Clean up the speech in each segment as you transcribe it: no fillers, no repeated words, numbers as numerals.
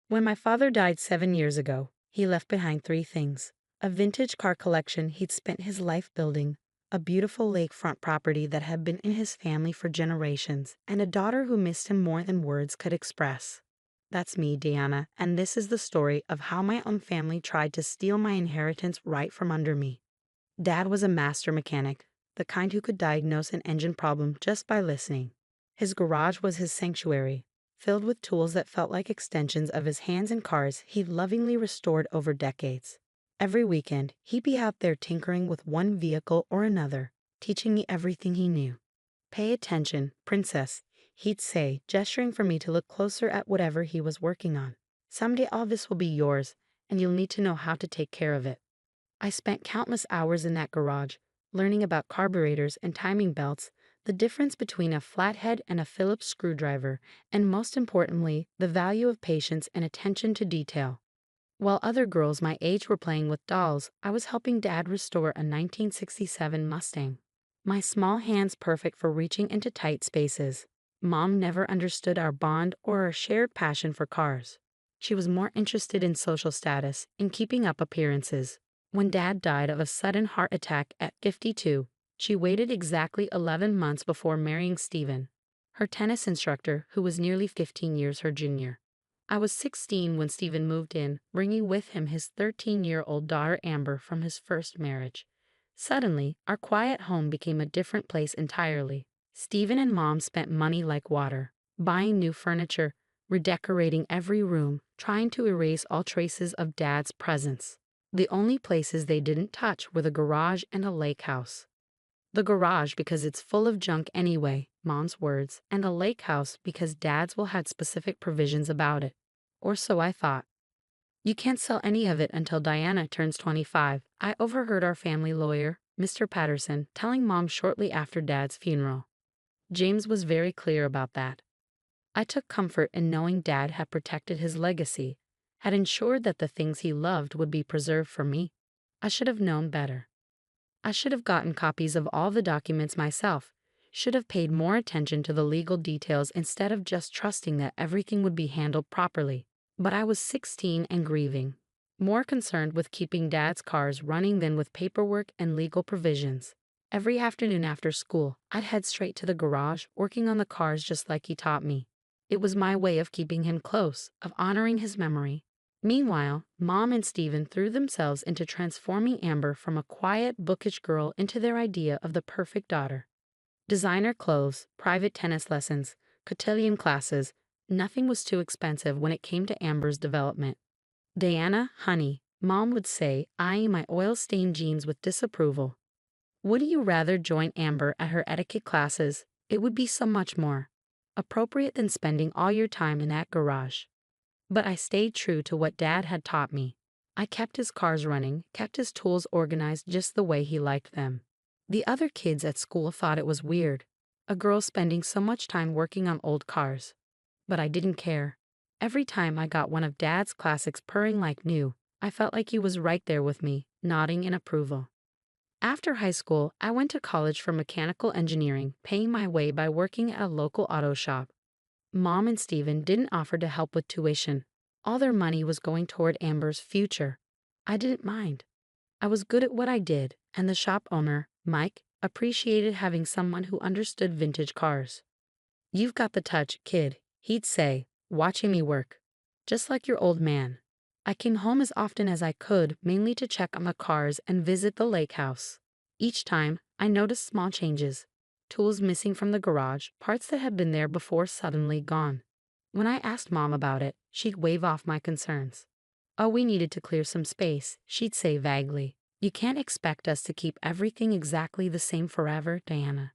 When my father died 7 years ago, he left behind three things: a vintage car collection he'd spent his life building, a beautiful lakefront property that had been in his family for generations, and a daughter who missed him more than words could express. That's me, Diana, and this is the story of how my own family tried to steal my inheritance right from under me. Dad was a master mechanic, the kind who could diagnose an engine problem just by listening. His garage was his sanctuary, filled with tools that felt like extensions of his hands and cars he'd lovingly restored over decades. Every weekend, he'd be out there tinkering with one vehicle or another, teaching me everything he knew. "Pay attention, princess," he'd say, gesturing for me to look closer at whatever he was working on. "Someday all this will be yours, and you'll need to know how to take care of it." I spent countless hours in that garage, learning about carburetors and timing belts, the difference between a flathead and a Phillips screwdriver, and most importantly, the value of patience and attention to detail. While other girls my age were playing with dolls, I was helping Dad restore a 1967 Mustang. My small hands perfect for reaching into tight spaces. Mom never understood our bond or our shared passion for cars. She was more interested in social status, in keeping up appearances. When Dad died of a sudden heart attack at 52, she waited exactly 11 months before marrying Stephen, her tennis instructor who was nearly 15 years her junior. I was 16 when Stephen moved in, bringing with him his 13-year-old daughter Amber from his first marriage. Suddenly, our quiet home became a different place entirely. Stephen and Mom spent money like water, buying new furniture, redecorating every room, trying to erase all traces of Dad's presence. The only places they didn't touch were the garage and a lake house. The garage because it's full of junk anyway, Mom's words, and a lake house because Dad's will had specific provisions about it. Or so I thought. "You can't sell any of it until Diana turns 25, I overheard our family lawyer, Mr. Patterson, telling Mom shortly after Dad's funeral. James was very clear about that. I took comfort in knowing Dad had protected his legacy, had ensured that the things he loved would be preserved for me. I should have known better. I should have gotten copies of all the documents myself, should have paid more attention to the legal details instead of just trusting that everything would be handled properly. But I was 16 and grieving, more concerned with keeping Dad's cars running than with paperwork and legal provisions. Every afternoon after school, I'd head straight to the garage, working on the cars just like he taught me. It was my way of keeping him close, of honoring his memory. Meanwhile, Mom and Stephen threw themselves into transforming Amber from a quiet, bookish girl into their idea of the perfect daughter. Designer clothes, private tennis lessons, cotillion classes, nothing was too expensive when it came to Amber's development. "Diana, honey," Mom would say, eyeing my oil-stained jeans with disapproval. "Would you rather join Amber at her etiquette classes? It would be so much more appropriate than spending all your time in that garage." But I stayed true to what Dad had taught me. I kept his cars running, kept his tools organized just the way he liked them. The other kids at school thought it was weird, a girl spending so much time working on old cars. But I didn't care. Every time I got one of Dad's classics purring like new, I felt like he was right there with me, nodding in approval. After high school, I went to college for mechanical engineering, paying my way by working at a local auto shop. Mom and Stephen didn't offer to help with tuition. All their money was going toward Amber's future. I didn't mind. I was good at what I did, and the shop owner, Mike, appreciated having someone who understood vintage cars. "You've got the touch, kid," he'd say, watching me work. "Just like your old man." I came home as often as I could, mainly to check on the cars and visit the lake house. Each time, I noticed small changes. Tools missing from the garage, parts that had been there before suddenly gone. When I asked Mom about it, she'd wave off my concerns. "Oh, we needed to clear some space," she'd say vaguely. "You can't expect us to keep everything exactly the same forever, Diana."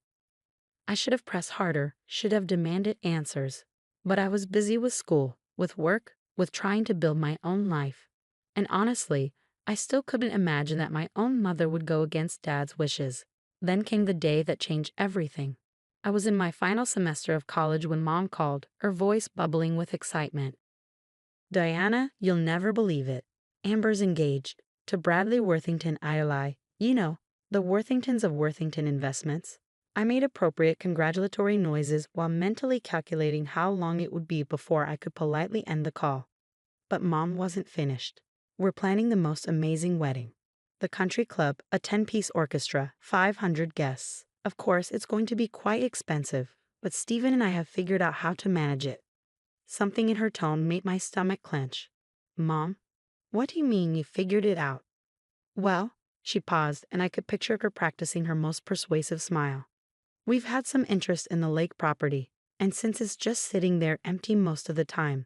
I should have pressed harder, should have demanded answers. But I was busy with school, with work, with trying to build my own life. And honestly, I still couldn't imagine that my own mother would go against Dad's wishes. Then came the day that changed everything. I was in my final semester of college when Mom called, her voice bubbling with excitement. "Diana, you'll never believe it. Amber's engaged. To Bradley Worthington ILI. You know, the Worthingtons of Worthington Investments." I made appropriate congratulatory noises while mentally calculating how long it would be before I could politely end the call. But Mom wasn't finished. We're planning the most amazing wedding. The country club, a 10-piece orchestra, 500 guests. Of course, it's going to be quite expensive, but Stephen and I have figured out how to manage it. Something in her tone made my stomach clench. Mom, what do you mean you figured it out? Well, she paused, and I could picture her practicing her most persuasive smile. We've had some interest in the lake property, and since it's just sitting there empty most of the time,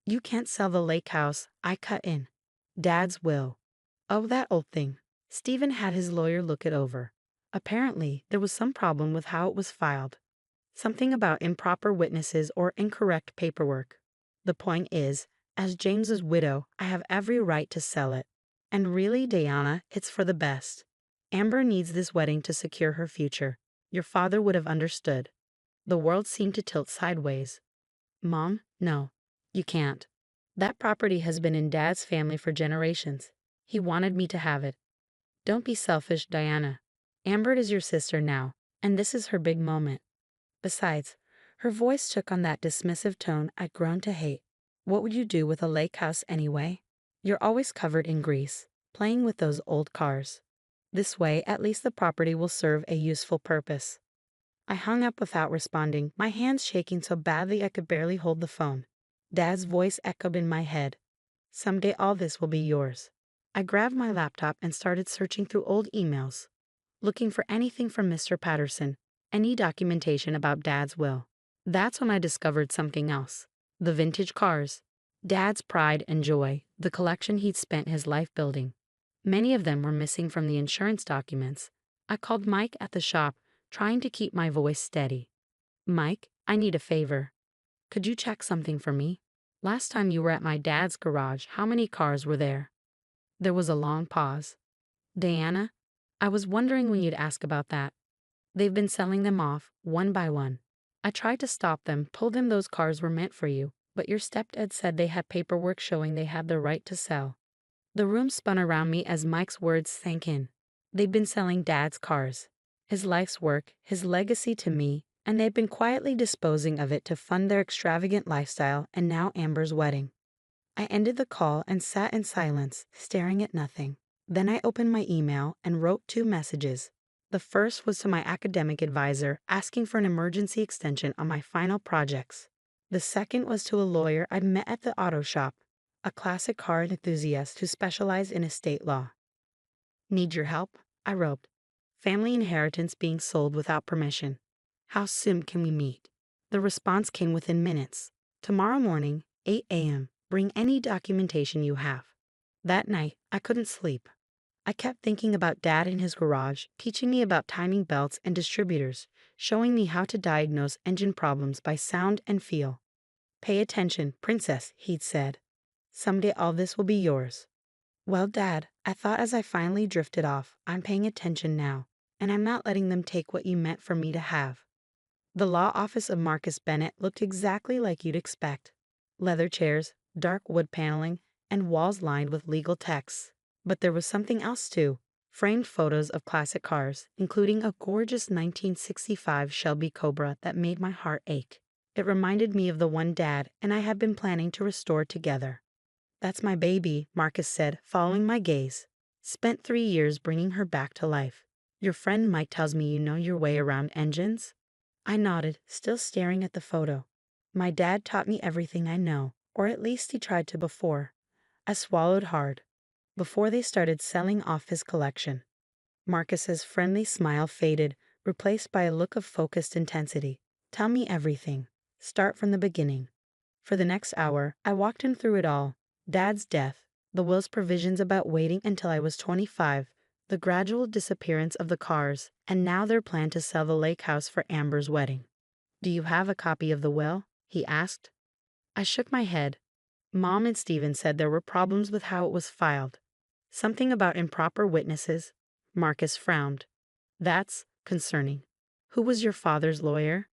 you can't sell the lake house, I cut in. Dad's will. Oh, that old thing. Stephen had his lawyer look it over. Apparently, there was some problem with how it was filed. Something about improper witnesses or incorrect paperwork. The point is, as James's widow, I have every right to sell it. And really, Diana, it's for the best. Amber needs this wedding to secure her future. Your father would have understood. The world seemed to tilt sideways. Mom, no. You can't. That property has been in Dad's family for generations. He wanted me to have it. Don't be selfish, Diana. Amber is your sister now, and this is her big moment. Besides, her voice took on that dismissive tone I'd grown to hate. What would you do with a lake house anyway? You're always covered in grease, playing with those old cars. This way, at least the property will serve a useful purpose. I hung up without responding, my hands shaking so badly I could barely hold the phone. Dad's voice echoed in my head. Someday all this will be yours. I grabbed my laptop and started searching through old emails, looking for anything from Mr. Patterson, any documentation about Dad's will. That's when I discovered something else. The vintage cars. Dad's pride and joy, the collection he'd spent his life building. Many of them were missing from the insurance documents. I called Mike at the shop, trying to keep my voice steady. Mike, I need a favor. Could you check something for me? Last time you were at my dad's garage, how many cars were there? There was a long pause. Diana, I was wondering when you'd ask about that. They've been selling them off, one by one. I tried to stop them, told them those cars were meant for you, but your stepdad said they had paperwork showing they had the right to sell. The room spun around me as Mike's words sank in. They'd been selling Dad's cars. His life's work, his legacy to me, and they'd been quietly disposing of it to fund their extravagant lifestyle and now Amber's wedding. I ended the call and sat in silence, staring at nothing. Then I opened my email and wrote 2 messages. The first was to my academic advisor asking for an emergency extension on my final projects. The second was to a lawyer I'd met at the auto shop, a classic car enthusiast who specialized in estate law. Need your help? I wrote. Family inheritance being sold without permission. How soon can we meet? The response came within minutes. Tomorrow morning, 8 a.m. Bring any documentation you have. That night, I couldn't sleep. I kept thinking about Dad in his garage, teaching me about timing belts and distributors, showing me how to diagnose engine problems by sound and feel. Pay attention, princess, he'd said. Someday all this will be yours. Well, Dad, I thought as I finally drifted off, I'm paying attention now, and I'm not letting them take what you meant for me to have. The law office of Marcus Bennett looked exactly like you'd expect. Leather chairs, dark wood paneling, and walls lined with legal texts. But there was something else too. Framed photos of classic cars, including a gorgeous 1965 Shelby Cobra that made my heart ache. It reminded me of the one Dad and I had been planning to restore together. That's my baby, Marcus said, following my gaze. Spent 3 years bringing her back to life. Your friend Mike tells me you know your way around engines? I nodded, still staring at the photo. My dad taught me everything I know, or at least he tried to before. I swallowed hard. Before they started selling off his collection. Marcus's friendly smile faded, replaced by a look of focused intensity. Tell me everything. Start from the beginning. For the next hour, I walked him through it all. Dad's death, the will's provisions about waiting until I was 25, the gradual disappearance of the cars, and now their plan to sell the lake house for Amber's wedding. Do you have a copy of the will? He asked. I shook my head. Mom and Stephen said there were problems with how it was filed. Something about improper witnesses. Marcus frowned. That's concerning. Who was your father's lawyer?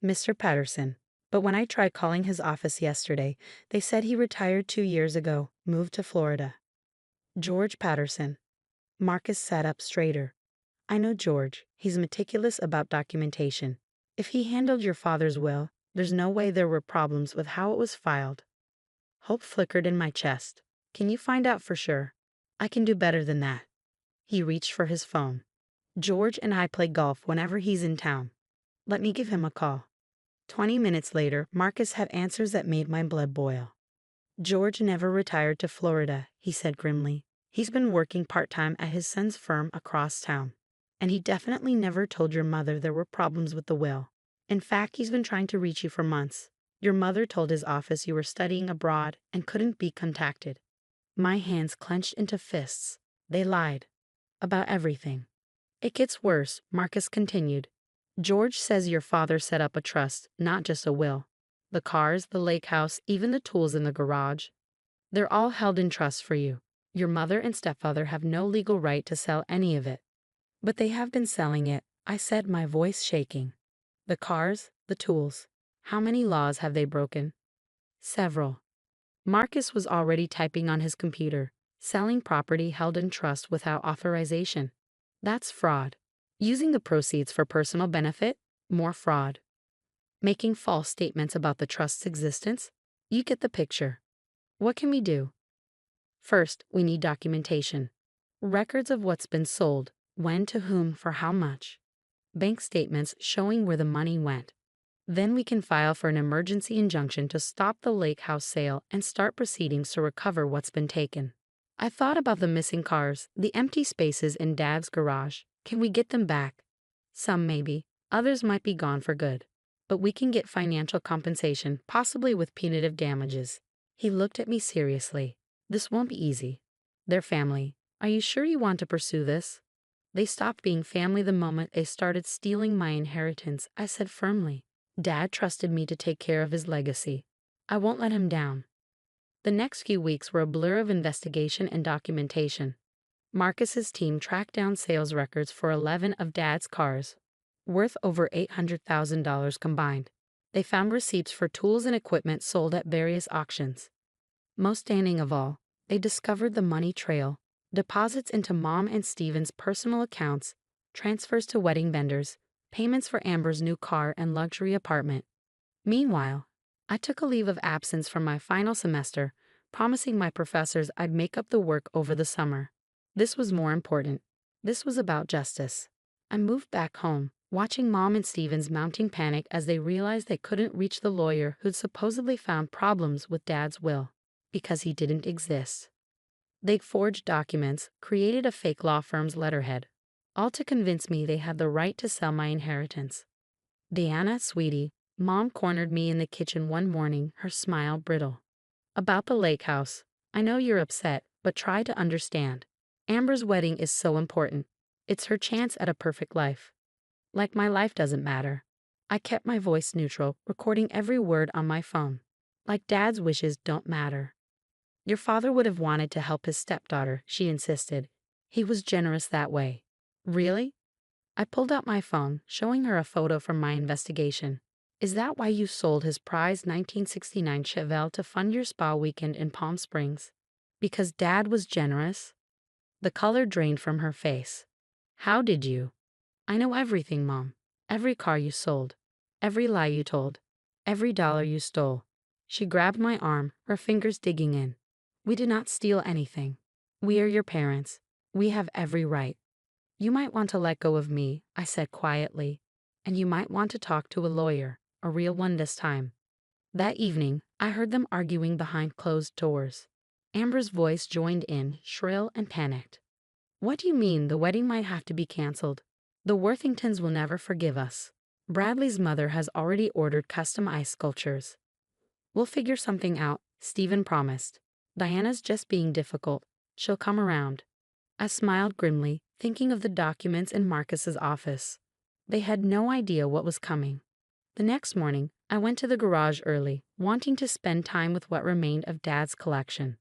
Mr. Patterson. But when I tried calling his office yesterday, they said he retired 2 years ago, moved to Florida. George Patterson. Marcus sat up straighter. I know George. He's meticulous about documentation. If he handled your father's will, there's no way there were problems with how it was filed. Hope flickered in my chest. Can you find out for sure? I can do better than that. He reached for his phone. George and I play golf whenever he's in town. Let me give him a call. 20 minutes later, Marcus had answers that made my blood boil. George never retired to Florida, he said grimly. He's been working part-time at his son's firm across town. And he definitely never told your mother there were problems with the will. In fact, he's been trying to reach you for months. Your mother told his office you were studying abroad and couldn't be contacted. My hands clenched into fists. They lied. About everything. It gets worse, Marcus continued. George says your father set up a trust, not just a will. The cars, the lake house, even the tools in the garage. They're all held in trust for you. Your mother and stepfather have no legal right to sell any of it. But they have been selling it, I said, my voice shaking. The cars, the tools. How many laws have they broken? Several. Marcus was already typing on his computer, selling property held in trust without authorization. That's fraud. Using the proceeds for personal benefit? More fraud. Making false statements about the trust's existence? You get the picture. What can we do? First, we need documentation. Records of what's been sold, when to whom, for how much. Bank statements showing where the money went. Then we can file for an emergency injunction to stop the lake house sale and start proceedings to recover what's been taken. I thought about the missing cars, the empty spaces in Dad's garage. Can we get them back? Some maybe, others might be gone for good. But we can get financial compensation, possibly with punitive damages. He looked at me seriously. This won't be easy. They're family. Are you sure you want to pursue this? They stopped being family the moment they started stealing my inheritance, I said firmly. Dad trusted me to take care of his legacy. I won't let him down. The next few weeks were a blur of investigation and documentation. Marcus's team tracked down sales records for 11 of Dad's cars, worth over $800,000 combined. They found receipts for tools and equipment sold at various auctions. Most stunning of all, they discovered the money trail, deposits into Mom and Steven's personal accounts, transfers to wedding vendors, payments for Amber's new car and luxury apartment. Meanwhile, I took a leave of absence from my final semester, promising my professors I'd make up the work over the summer. This was more important. This was about justice. I moved back home, watching Mom and Steven's mounting panic as they realized they couldn't reach the lawyer who'd supposedly found problems with Dad's will, because he didn't exist. They'd forged documents, created a fake law firm's letterhead, all to convince me they had the right to sell my inheritance. Diana, sweetie, Mom cornered me in the kitchen one morning, her smile brittle. About the lake house. I know you're upset, but try to understand. Amber's wedding is so important. It's her chance at a perfect life. Like my life doesn't matter. I kept my voice neutral, recording every word on my phone. Like Dad's wishes don't matter. Your father would have wanted to help his stepdaughter, she insisted. He was generous that way. Really? I pulled out my phone, showing her a photo from my investigation. Is that why you sold his prized 1969 Chevelle to fund your spa weekend in Palm Springs? Because Dad was generous? The color drained from her face. How did you? I know everything, Mom. Every car you sold. Every lie you told. Every dollar you stole. She grabbed my arm, her fingers digging in. We did not steal anything. We are your parents. We have every right. You might want to let go of me, I said quietly. And you might want to talk to a lawyer, a real one this time. That evening, I heard them arguing behind closed doors. Amber's voice joined in, shrill and panicked. What do you mean the wedding might have to be canceled? The Worthingtons will never forgive us. Bradley's mother has already ordered custom ice sculptures. We'll figure something out, Stephen promised. Diana's just being difficult. She'll come around. I smiled grimly, thinking of the documents in Marcus's office. They had no idea what was coming. The next morning, I went to the garage early, wanting to spend time with what remained of Dad's collection.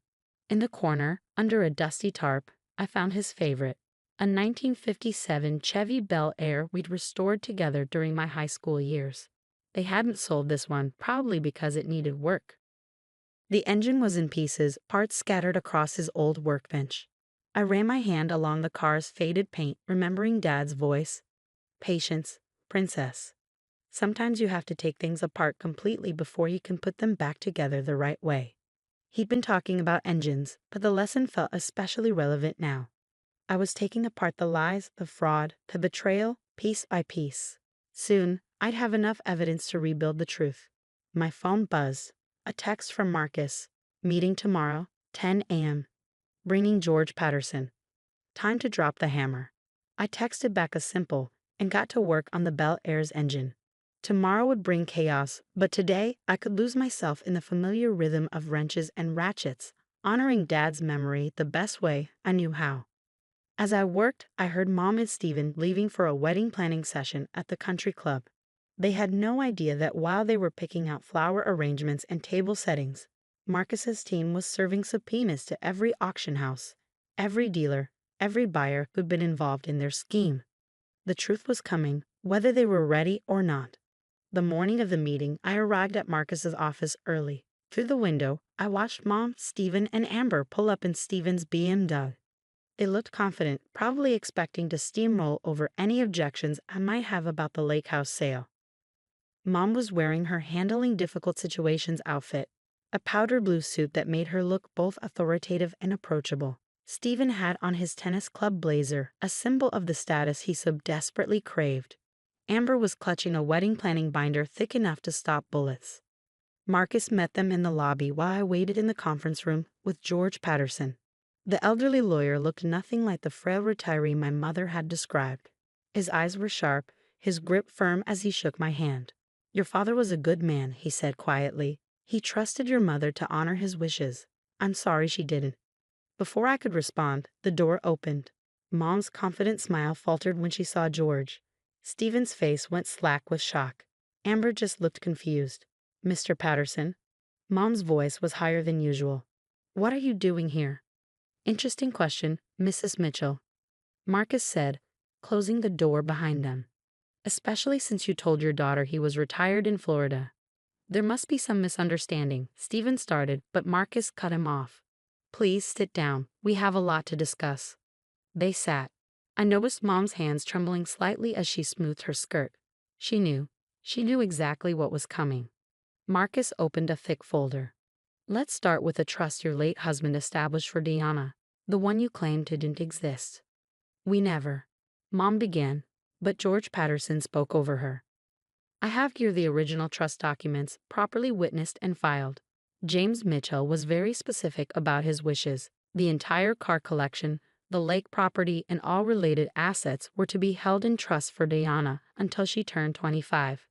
In the corner, under a dusty tarp, I found his favorite, a 1957 Chevy Bel Air we'd restored together during my high school years. They hadn't sold this one, probably because it needed work. The engine was in pieces, parts scattered across his old workbench. I ran my hand along the car's faded paint, remembering Dad's voice. Patience, princess. Sometimes you have to take things apart completely before you can put them back together the right way. He'd been talking about engines, but the lesson felt especially relevant now. I was taking apart the lies, the fraud, the betrayal, piece by piece. Soon, I'd have enough evidence to rebuild the truth. My phone buzzed. A text from Marcus. Meeting tomorrow, 10 a.m. Bringing George Patterson. Time to drop the hammer. I texted back a simple, and got to work on the Bel Air's engine. Tomorrow would bring chaos, but today I could lose myself in the familiar rhythm of wrenches and ratchets, honoring Dad's memory the best way I knew how. As I worked, I heard Mom and Stephen leaving for a wedding planning session at the country club. They had no idea that while they were picking out flower arrangements and table settings, Marcus's team was serving subpoenas to every auction house, every dealer, every buyer who'd been involved in their scheme. The truth was coming, whether they were ready or not. The morning of the meeting, I arrived at Marcus's office early. Through the window, I watched Mom, Stephen, and Amber pull up in Stephen's BMW. They looked confident, probably expecting to steamroll over any objections I might have about the lake house sale. Mom was wearing her handling difficult situations outfit, a powder blue suit that made her look both authoritative and approachable. Stephen had on his tennis club blazer, a symbol of the status he so desperately craved. Amber was clutching a wedding planning binder thick enough to stop bullets. Marcus met them in the lobby while I waited in the conference room with George Patterson. The elderly lawyer looked nothing like the frail retiree my mother had described. His eyes were sharp, his grip firm as he shook my hand. "Your father was a good man," he said quietly. "He trusted your mother to honor his wishes. I'm sorry she didn't." Before I could respond, the door opened. Mom's confident smile faltered when she saw George. Stephen's face went slack with shock. Amber just looked confused. "Mr. Patterson?" Mom's voice was higher than usual. "What are you doing here?" "Interesting question, Mrs. Mitchell," Marcus said, closing the door behind them. "Especially since you told your daughter he was retired in Florida." "There must be some misunderstanding," Stephen started, but Marcus cut him off. "Please sit down. We have a lot to discuss." They sat. I noticed Mom's hands trembling slightly as she smoothed her skirt. She knew. She knew exactly what was coming. Marcus opened a thick folder. "Let's start with the trust your late husband established for Diana, the one you claimed didn't exist." "We never," Mom began, but George Patterson spoke over her. "I have here the original trust documents, properly witnessed and filed. James Mitchell was very specific about his wishes. The entire car collection, the lake property, and all related assets were to be held in trust for Diana until she turned 25.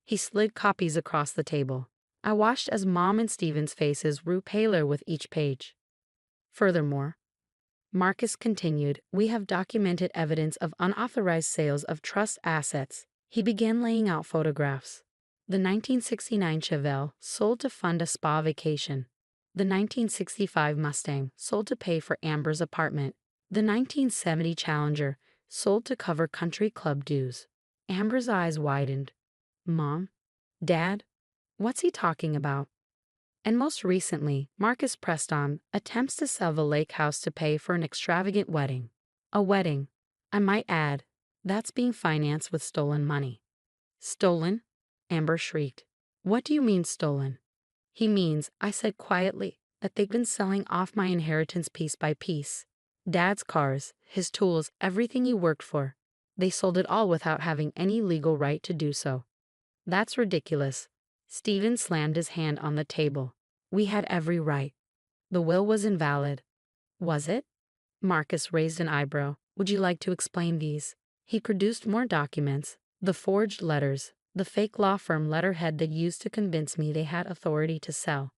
He slid copies across the table. I watched as Mom and Stephen's faces grew paler with each page. "Furthermore," Marcus continued, "we have documented evidence of unauthorized sales of trust assets." He began laying out photographs. The 1969 Chevelle sold to fund a spa vacation. The 1965 Mustang sold to pay for Amber's apartment. The 1970 Challenger sold to cover country club dues. Amber's eyes widened. "Mom? Dad? What's he talking about?" And most recently, Marcus pressed on, attempts to sell the lake house to pay for an extravagant wedding. A wedding, I might add, that's being financed with stolen money. "Stolen?" Amber shrieked. "What do you mean stolen?" "He means," I said quietly, "that they've been selling off my inheritance piece by piece. Dad's cars, his tools, everything he worked for. They sold it all without having any legal right to do so." "That's ridiculous." Stephen slammed his hand on the table. "We had every right. The will was invalid." "Was it?" Marcus raised an eyebrow. "Would you like to explain these?" He produced more documents, the forged letters, the fake law firm letterhead they used to convince me they had authority to sell.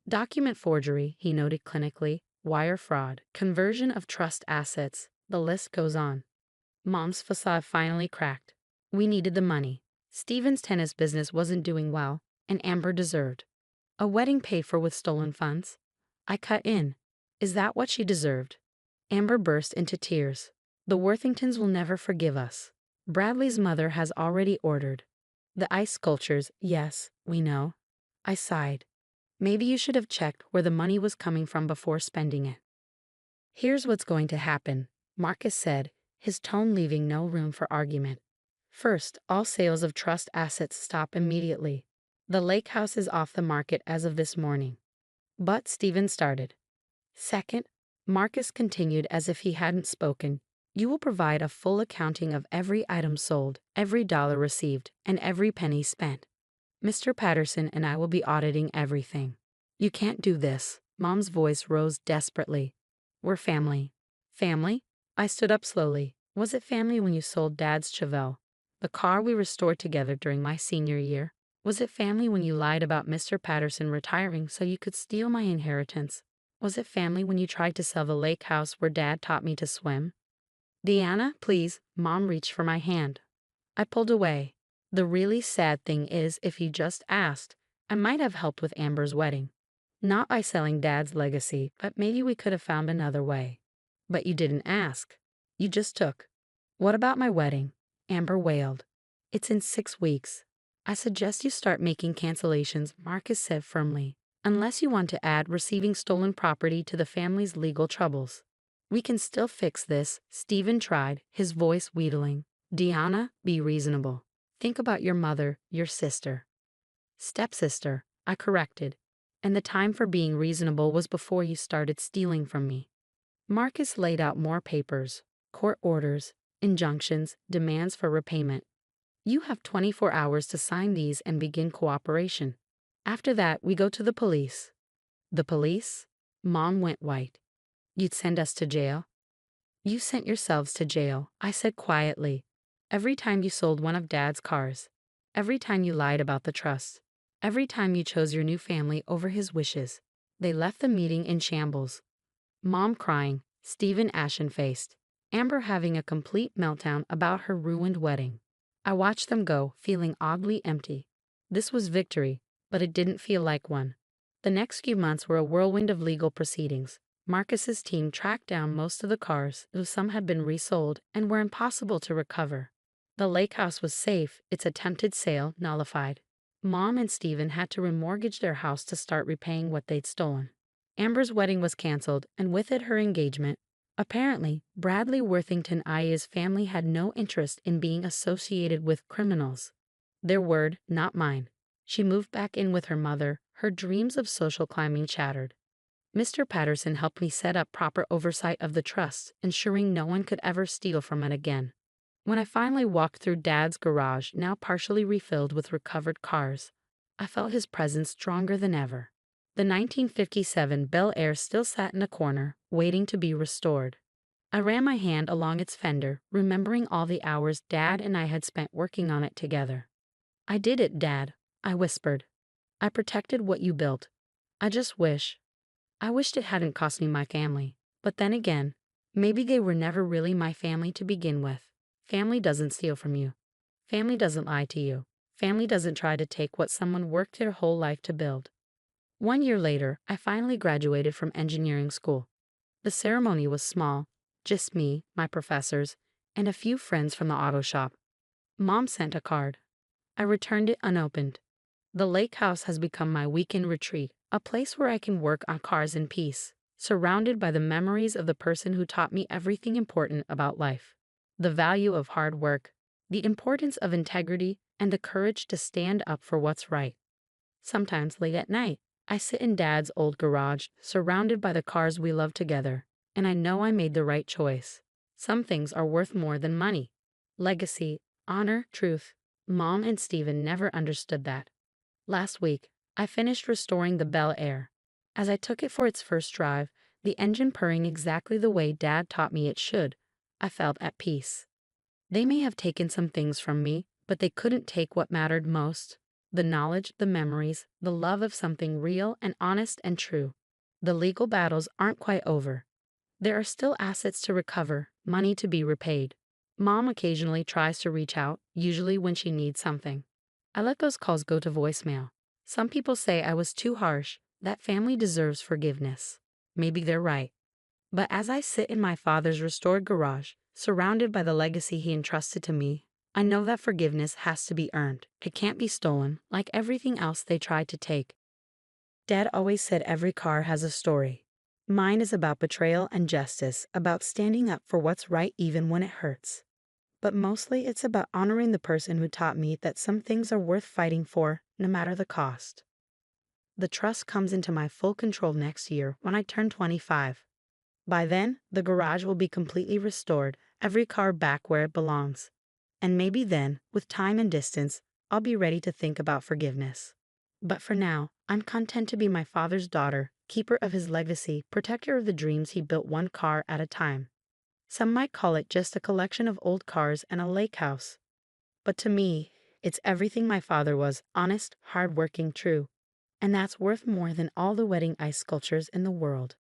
"Document forgery," he noted clinically, "wire fraud, conversion of trust assets, the list goes on." Mom's facade finally cracked. We needed the money. Stephen's tennis business wasn't doing well, and Amber deserved a wedding paid for with stolen funds. I cut in. "Is that what she deserved?" Amber burst into tears. "The Worthingtons will never forgive us. Bradley's mother has already ordered the ice sculptures." "Yes, we know." I sighed. "Maybe you should have checked where the money was coming from before spending it." "Here's what's going to happen," Marcus said, his tone leaving no room for argument. "First, all sales of trust assets stop immediately. The lake house is off the market as of this morning. But Stephen started. Second, Marcus continued as if he hadn't spoken. You will provide a full accounting of every item sold, every dollar received, and every penny spent. Mr. Patterson and I will be auditing everything. You can't do this. Mom's voice rose desperately. We're family. Family? I stood up slowly. Was it family when you sold Dad's Chevelle, the car we restored together during my senior year? Was it family when you lied about Mr. Patterson retiring so you could steal my inheritance? Was it family when you tried to sell the lake house where Dad taught me to swim? Deanna, please. Mom reached for my hand. I pulled away. The really sad thing is, if you just asked, I might have helped with Amber's wedding. Not by selling Dad's legacy, but maybe we could have found another way. But you didn't ask. You just took. What about my wedding? Amber wailed. It's in 6 weeks. I suggest you start making cancellations, Marcus said firmly, unless you want to add receiving stolen property to the family's legal troubles. We can still fix this, Stephen tried, his voice wheedling. Deanna, be reasonable. Think about your mother, your sister. Stepsister, I corrected. And the time for being reasonable was before you started stealing from me. Marcus laid out more papers, court orders, injunctions, demands for repayment. You have 24 hours to sign these and begin cooperation. After that, we go to the police. The police? Mom went white. You'd send us to jail? You sent yourselves to jail, I said quietly. Every time you sold one of Dad's cars. Every time you lied about the trust. Every time you chose your new family over his wishes. They left the meeting in shambles. Mom crying, Stephen ashen-faced, Amber having a complete meltdown about her ruined wedding. I watched them go, feeling oddly empty. This was victory, but it didn't feel like one. The next few months were a whirlwind of legal proceedings. Marcus's team tracked down most of the cars, though some had been resold and were impossible to recover. The lake house was safe, its attempted sale nullified. Mom and Stephen had to remortgage their house to start repaying what they'd stolen. Amber's wedding was canceled, and with it her engagement. Apparently, Bradley Worthington IA's family had no interest in being associated with criminals. Their word, not mine. She moved back in with her mother, her dreams of social climbing shattered. Mr. Patterson helped me set up proper oversight of the trust, ensuring no one could ever steal from it again. When I finally walked through Dad's garage, now partially refilled with recovered cars, I felt his presence stronger than ever. The 1957 Bel Air still sat in a corner, waiting to be restored. I ran my hand along its fender, remembering all the hours Dad and I had spent working on it together. I did it, Dad, I whispered. I protected what you built. I wished it hadn't cost me my family. But then again, maybe they were never really my family to begin with. Family doesn't steal from you. Family doesn't lie to you. Family doesn't try to take what someone worked their whole life to build. 1 year later, I finally graduated from engineering school. The ceremony was small, just me, my professors, and a few friends from the auto shop. Mom sent a card. I returned it unopened. The lake house has become my weekend retreat, a place where I can work on cars in peace, surrounded by the memories of the person who taught me everything important about life. The value of hard work, the importance of integrity, and the courage to stand up for what's right. Sometimes late at night, I sit in Dad's old garage, surrounded by the cars we love together, and I know I made the right choice. Some things are worth more than money. Legacy, honor, truth. Mom and Stephen never understood that. Last week, I finished restoring the Bel Air. As I took it for its first drive, the engine purring exactly the way Dad taught me it should, I felt at peace. They may have taken some things from me, but they couldn't take what mattered most. The knowledge, the memories, the love of something real and honest and true. The legal battles aren't quite over. There are still assets to recover, money to be repaid. Mom occasionally tries to reach out, usually when she needs something. I let those calls go to voicemail. Some people say I was too harsh, that family deserves forgiveness. Maybe they're right. But as I sit in my father's restored garage, surrounded by the legacy he entrusted to me, I know that forgiveness has to be earned. It can't be stolen, like everything else they tried to take. Dad always said every car has a story. Mine is about betrayal and justice, about standing up for what's right even when it hurts. But mostly it's about honoring the person who taught me that some things are worth fighting for, no matter the cost. The trust comes into my full control next year when I turn 25. By then, the garage will be completely restored, every car back where it belongs. And maybe then, with time and distance, I'll be ready to think about forgiveness. But for now, I'm content to be my father's daughter, keeper of his legacy, protector of the dreams he built one car at a time. Some might call it just a collection of old cars and a lake house. But to me, it's everything my father was: honest, hardworking, true. And that's worth more than all the wedding ice sculptures in the world.